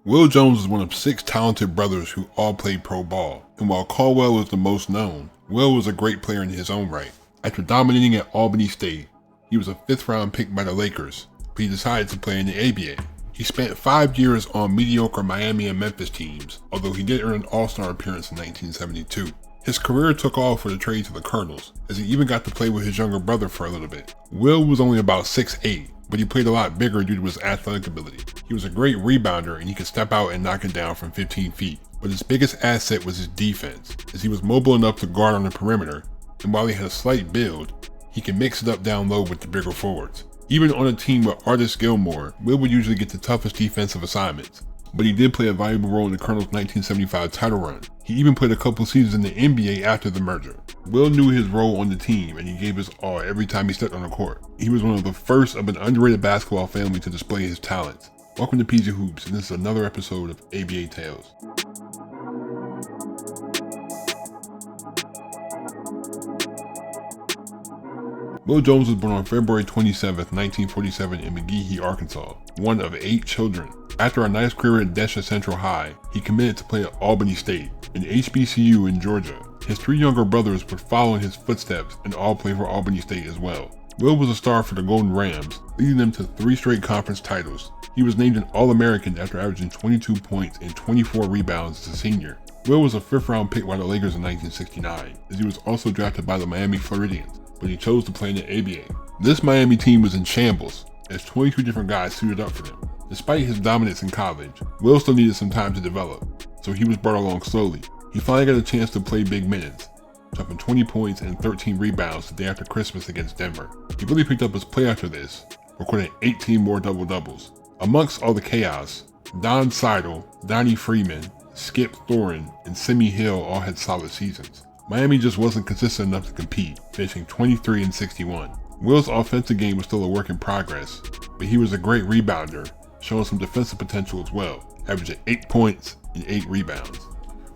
Wil Jones is one of 6 talented brothers who all played pro ball, and while Caldwell is the most known, Wil was a great player in his own right. After dominating at Albany State, he was a 5th round pick by the Lakers, but he decided to play in the ABA. He spent 5 years on mediocre Miami and Memphis teams, although he did earn an All-Star appearance in 1972. His career took off for the trade to the Colonels, as he even got to play with his younger brother for a little bit. Wil was only about 6'8", but he played a lot bigger due to his athletic ability. He was a great rebounder and he could step out and knock it down from 15 feet. But his biggest asset was his defense, as he was mobile enough to guard on the perimeter, and while he had a slight build, he could mix it up down low with the bigger forwards. Even on a team with Artis Gilmore, Wil would usually get the toughest defensive assignments, but he did play a valuable role in the Colonels' 1975 title run. He even played a couple seasons in the NBA after the merger. Wil knew his role on the team and he gave his all every time he stepped on the court. He was one of the first of an underrated basketball family to display his talents. Welcome to PG Hoops, and this is another episode of ABA Tales. Wil Jones was born on February 27, 1947 in McGehee, Arkansas, one of 8 children. After a nice career at Desha Central High, he committed to play at Albany State, an HBCU in Georgia. His 3 younger brothers would follow in his footsteps and all play for Albany State as well. Wil was a star for the Golden Rams, leading them to 3 straight conference titles. He was named an All-American after averaging 22 points and 24 rebounds as a senior. Wil was a 5th round pick by the Lakers in 1969, as he was also drafted by the Miami Floridians, but he chose to play in the ABA. This Miami team was in shambles, as 22 different guys suited up for them. Despite his dominance in college, Wil still needed some time to develop, so he was brought along slowly. He finally got a chance to play big minutes, dropping 20 points and 13 rebounds the day after Christmas against Denver. He really picked up his play after this, recording 18 more double-doubles. Amongst all the chaos, Don Seidel, Donnie Freeman, Skip Thorin, and Simi Hill all had solid seasons. Miami just wasn't consistent enough to compete, finishing 23 and 61. Wil's offensive game was still a work in progress, but he was a great rebounder, showing some defensive potential as well, averaging 8 points and 8 rebounds.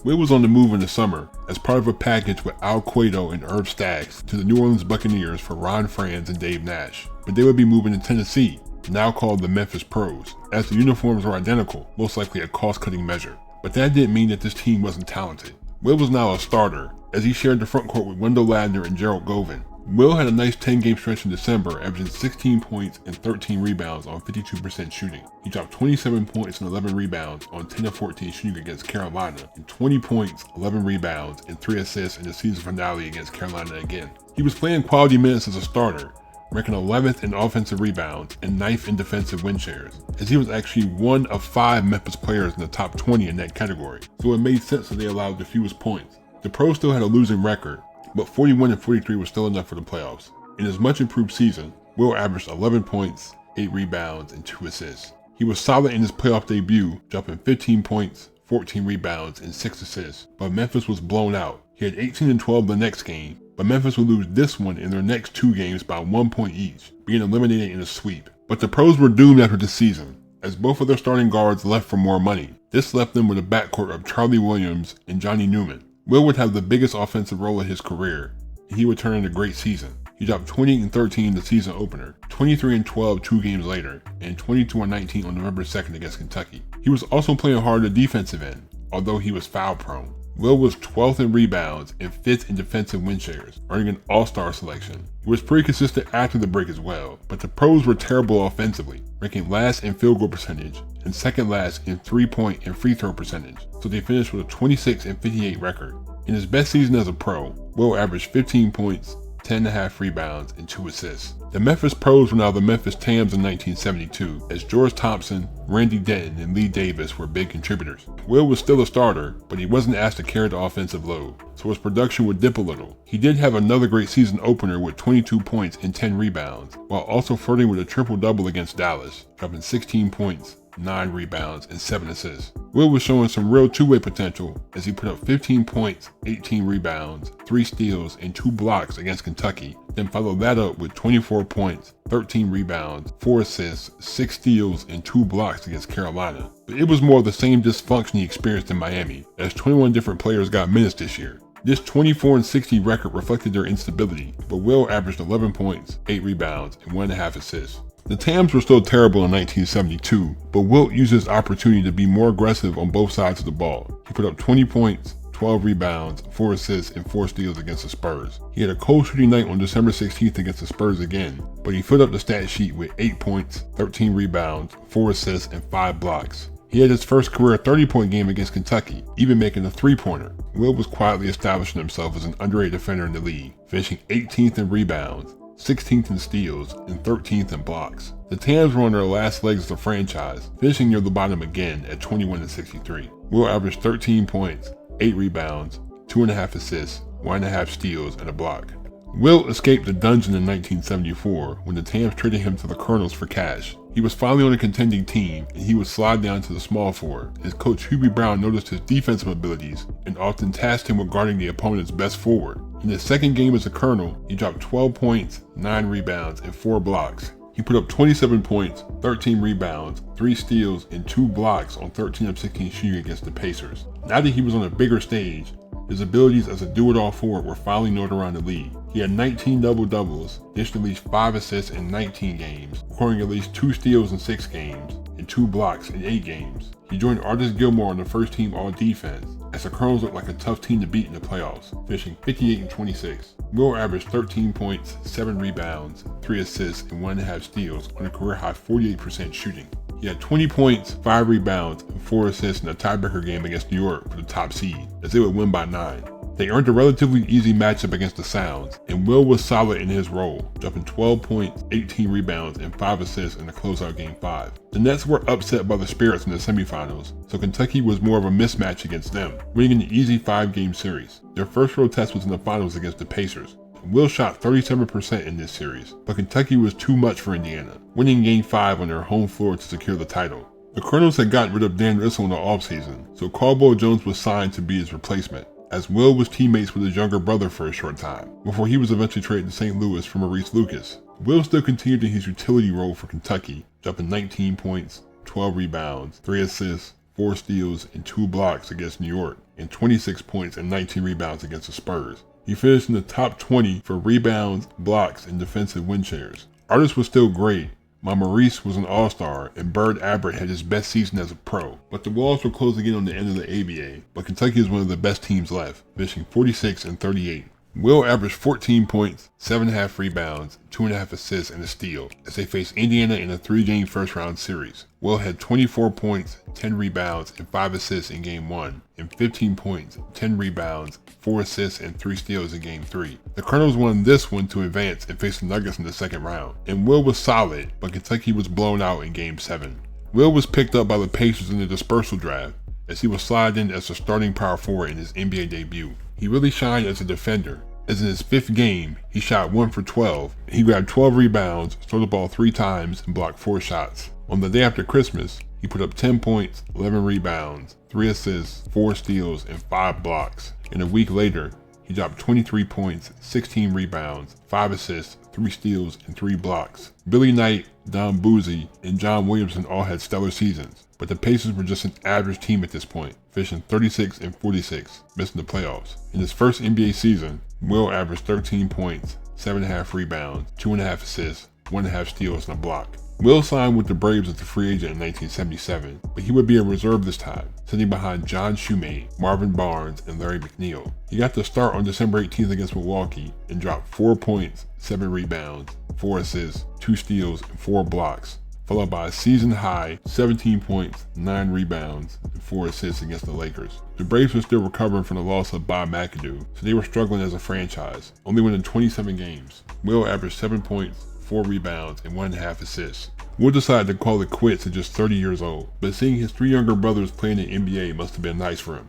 Wil was on the move in the summer as part of a package with Al Cueto and Herb Staggs to the New Orleans Buccaneers for Ron Franz and Dave Nash, but they would be moving to Tennessee, now called the Memphis Pros, as the uniforms were identical, most likely a cost-cutting measure. But that didn't mean that this team wasn't talented. Wil was now a starter, as he shared the front court with Wendell Ladner and Gerald Govan. Wil had a nice 10-game stretch in December, averaging 16 points and 13 rebounds on 52% shooting. He dropped 27 points and 11 rebounds on 10 of 14 shooting against Carolina, and 20 points, 11 rebounds, and 3 assists in the season finale against Carolina again. He was playing quality minutes as a starter, ranking 11th in offensive rebounds and 9th in defensive win shares, as he was actually one of 5 Memphis players in the top 20 in that category, so it made sense that they allowed the fewest points. The Pros still had a losing record, but 41 and 43 was still enough for the playoffs. In his much improved season, Wil averaged 11 points, 8 rebounds, and 2 assists. He was solid in his playoff debut, dropping 15 points, 14 rebounds, and 6 assists, but Memphis was blown out. He had 18 and 12 the next game, but Memphis would lose this one in their next 2 games by 1 point each, being eliminated in a sweep. But the Pros were doomed after this season, as both of their starting guards left for more money. This left them with a backcourt of Charlie Williams and Johnny Newman. Wil would have the biggest offensive role of his career, and he would turn in a great season. He dropped 28 and 13 in the season opener, 23 and 12 2 games later, and 22 and 19 on November 2nd against Kentucky. He was also playing hard at the defensive end, although he was foul prone. Wil was 12th in rebounds and 5th in defensive win shares, earning an all-star selection. He was pretty consistent after the break as well, but the Pros were terrible offensively, ranking last in field goal percentage and second last in 3-point and free throw percentage, so they finished with a 26 and 58 record. In his best season as a pro, Wil averaged 15 points, 10.5 rebounds, and 2 assists. The Memphis Pros were now the Memphis Tams in 1972, as George Thompson, Randy Denton, and Lee Davis were big contributors. Wil was still a starter, but he wasn't asked to carry the offensive load, so his production would dip a little. He did have another great season opener with 22 points and 10 rebounds, while also flirting with a triple-double against Dallas, dropping 16 points, 9 rebounds, and 7 assists. Wil was showing some real two-way potential as he put up 15 points, 18 rebounds, 3 steals, and 2 blocks against Kentucky, then followed that up with 24 points, 13 rebounds, 4 assists, 6 steals, and 2 blocks against Carolina. But it was more of the same dysfunction he experienced in Miami, as 21 different players got minutes this year. This 24 and 60 record reflected their instability, but Wil averaged 11 points, 8 rebounds, and 1.5 assists. The Tams were still terrible in 1972, but Wilt used his opportunity to be more aggressive on both sides of the ball. He put up 20 points, 12 rebounds, 4 assists, and 4 steals against the Spurs. He had a cold shooting night on December 16th against the Spurs again, but he filled up the stat sheet with 8 points, 13 rebounds, 4 assists, and 5 blocks. He had his first career 30-point game against Kentucky, even making a three-pointer. Wilt was quietly establishing himself as an underrated defender in the league, finishing 18th in rebounds, 16th in steals, and 13th in blocks. The Tams were on their last legs as a franchise, finishing near the bottom again at 21-63. Wilt averaged 13 points, 8 rebounds, 2.5 assists, 1.5 steals, and a block. Wilt escaped the dungeon in 1974 when the Tams traded him to the Colonels for cash. He was finally on a contending team, and he would slide down to the small forward. His coach Hubie Brown noticed his defensive abilities and often tasked him with guarding the opponent's best forward. In his second game as a Colonel, he dropped 12 points, 9 rebounds, and 4 blocks. He put up 27 points, 13 rebounds, 3 steals, and 2 blocks on 13 of 16 shooting against the Pacers. Now that he was on a bigger stage, his abilities as a do-it-all forward were finally known around the league. He had 19 double-doubles, dished at least 5 assists in 19 games, recording at least 2 steals in 6 games, and 2 blocks in 8 games. He joined Artis Gilmore on the first team all-defense, as the Colonels looked like a tough team to beat in the playoffs, finishing 58-26. Wilt averaged 13 points, 7 rebounds, 3 assists, and 1.5 steals on a career-high 48% shooting. He had 20 points, 5 rebounds, and 4 assists in a tiebreaker game against New York for the top seed, as they would win by 9. They earned a relatively easy matchup against the Sounds, and Wilt was solid in his role, dropping 12 points, 18 rebounds, and 5 assists in the closeout Game 5. The Nets were upset by the Spirits in the semifinals, so Kentucky was more of a mismatch against them, winning an easy 5-game series. Their first road test was in the finals against the Pacers. Wilt shot 37% in this series, but Kentucky was too much for Indiana, winning Game 5 on their home floor to secure the title. The Colonels had gotten rid of Dan Issel in the offseason, so Caldwell Jones was signed to be his replacement, as Wilt was teammates with his younger brother for a short time, before he was eventually traded to St. Louis for Maurice Lucas. Wilt still continued in his utility role for Kentucky, dropping 19 points, 12 rebounds, 3 assists, 4 steals, and 2 blocks against New York, and 26 points and 19 rebounds against the Spurs. He finished in the top 20 for rebounds, blocks, and defensive win shares. Artis was still great, while Maurice was an all-star and Bird Abbott had his best season as a pro. But the walls were closing in on the end of the ABA, but Kentucky is one of the best teams left, finishing 46-38. Wilt averaged 14 points, 7.5 rebounds, 2.5 assists, and a steal as they faced Indiana in a 3-game first-round series. Wilt had 24 points, 10 rebounds, and 5 assists in Game 1, and 15 points, 10 rebounds, 4 assists, and 3 steals in Game 3. The Colonels won this one to advance and face the Nuggets in the second round, and Wilt was solid, but Kentucky was blown out in Game 7. Wilt was picked up by the Pacers in the dispersal draft, as he was slotted in as the starting power forward in his NBA debut. He really shined as a defender, as in his 5th game, he shot 1 for 12, and he grabbed 12 rebounds, stole the ball 3 times, and blocked 4 shots. On the day after Christmas, he put up 10 points, 11 rebounds, 3 assists, 4 steals, and 5 blocks. And a week later, he dropped 23 points, 16 rebounds, 5 assists, 3 steals, and 3 blocks. Billy Knight, Don Buzzi, and John Williamson all had stellar seasons, but the Pacers were just an average team at this point, finishing 36-46, missing the playoffs. In his first NBA season, Wilt averaged 13 points, 7.5 rebounds, 2.5 assists, 1.5 steals, and a block. Wilt signed with the Braves as a free agent in 1977, but he would be a reserve this time, sitting behind John Shumate, Marvin Barnes, and Larry McNeil. He got the start on December 18th against Milwaukee and dropped 4 points, 7 rebounds, 4 assists, 2 steals, and 4 blocks, followed by a season-high 17 points, 9 rebounds, and 4 assists against the Lakers. The Braves were still recovering from the loss of Bob McAdoo, so they were struggling as a franchise, only winning 27 games. Wilt averaged 7 points, 4 rebounds, and 1.5 assists. Wilt decided to call it quits at just 30 years old, but seeing his 3 younger brothers playing in the NBA must have been nice for him.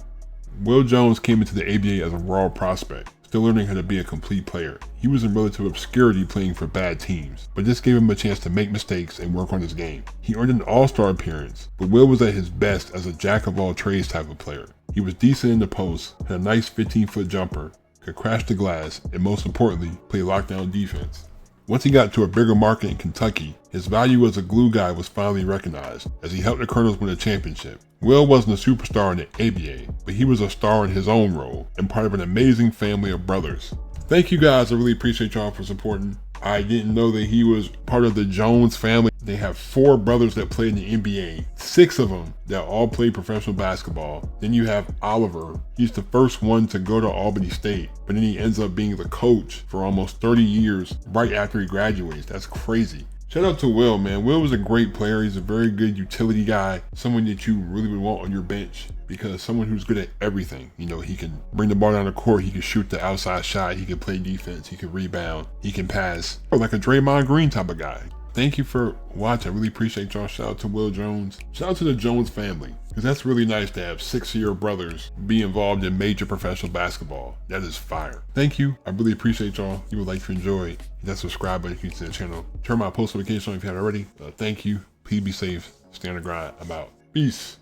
Wil Jones came into the ABA as a raw prospect, still learning how to be a complete player. He was in relative obscurity playing for bad teams, but this gave him a chance to make mistakes and work on his game. He earned an all-star appearance, but Wilt was at his best as a jack-of-all-trades type of player. He was decent in the post, had a nice 15-foot jumper, could crash the glass, and most importantly, play lockdown defense. Once he got to a bigger market in Kentucky, his value as a glue guy was finally recognized, as he helped the Colonels win a championship. Wilt wasn't a superstar in the ABA, but he was a star in his own role, and part of an amazing family of brothers. Thank you guys, I really appreciate y'all for supporting. I didn't know that he was part of the Jones family. They have 4 brothers that play in the NBA, 6 of them that all play professional basketball. Then you have Oliver. He's the first one to go to Albany State, but then he ends up being the coach for almost 30 years right after he graduates. That's crazy. Shout out to Wil, man. Wil was a great player. He's a very good utility guy, someone that you really would want on your bench, because someone who's good at everything. You know, he can bring the ball down the court, he can shoot the outside shot, he can play defense, he can rebound, he can pass. Or like a Draymond Green type of guy. Thank you for watching. I really appreciate y'all. Shout out to Wil Jones. Shout out to the Jones family, because that's really nice to have 6 of your brothers be involved in major professional basketball. That is fire. Thank you. I really appreciate y'all. If you would like to enjoy, hit that subscribe button if you to the channel. Turn my post notifications on if you haven't already. Thank you. Please be safe. Stay on the grind. I'm out. Peace.